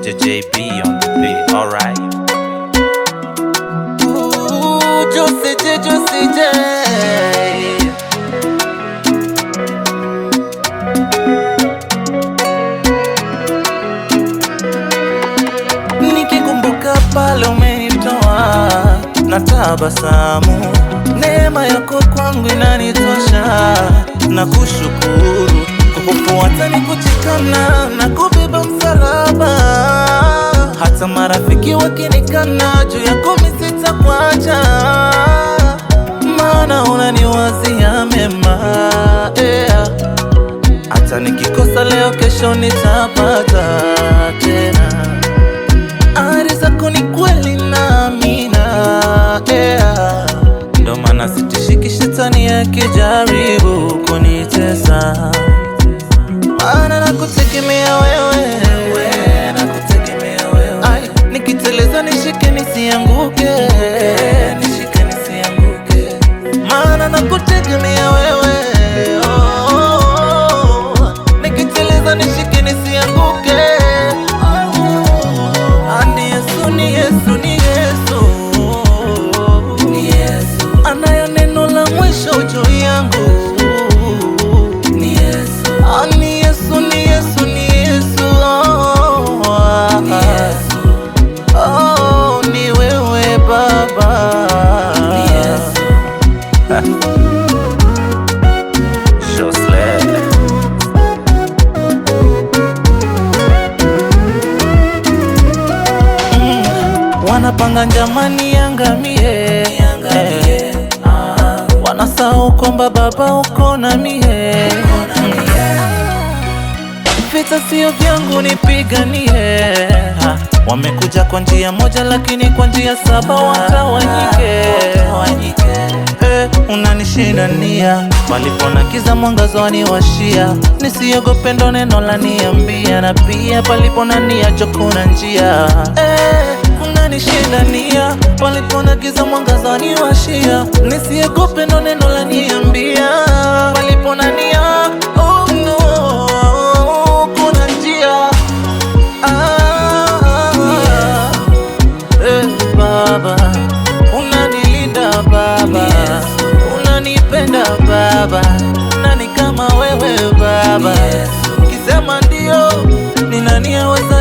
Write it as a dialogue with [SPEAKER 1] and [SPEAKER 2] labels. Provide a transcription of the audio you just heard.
[SPEAKER 1] JB on the beat, alright.
[SPEAKER 2] Ooh, Juicy J. Nikikumbuka pale umenitoa na tabasamu, neema yako kwangu inanitosha na kushukuru. Kukufuata ni kuchikana na kubeba msalaba, hata marafiki wakinikana juu yako mimi sitakuacha, maana unaniwazia mema, yeah. Hata nikikosa leo kesho nitapata tena. Ahadi zako ni kweli na amina, yeah. Ndo maana sitishiki shetani akijaribu kunitesa, maana nakutegemea wewe, ay, nikiteleza nishike nisianguke, maana nakutegemea wewe, nikiteleza nishike nisianguke. Ani Yesu, ni Yesu, ni Yesu, ni Yesu anayo neno la mwisho juu yangu. Ni Yesu, ani Yesu, ni Yesu, ni Yesu, ni Yesu. Oh, ni wewe Baba, ni Yesu. Wanapanga njamani yangamie, wanasahau kwamba Baba uko na mie. Vita sio vyangu nipiganie, wamekuja kwa njia moja lakini kwa njia saba watawanyike. Unanishindania palipona kiza mwangazo waniwashia, nisiogope ndo neno la niambia, na pia palipona nia kuna njia. Unanishindania palipona giza mwangazo waniwashia, nisiogope ndo neno la niambia, palipona nia kuna njia. Baba unanilinda, Baba unanipenda, Baba nani kama wewe Baba, kisema ndio ni nani aweza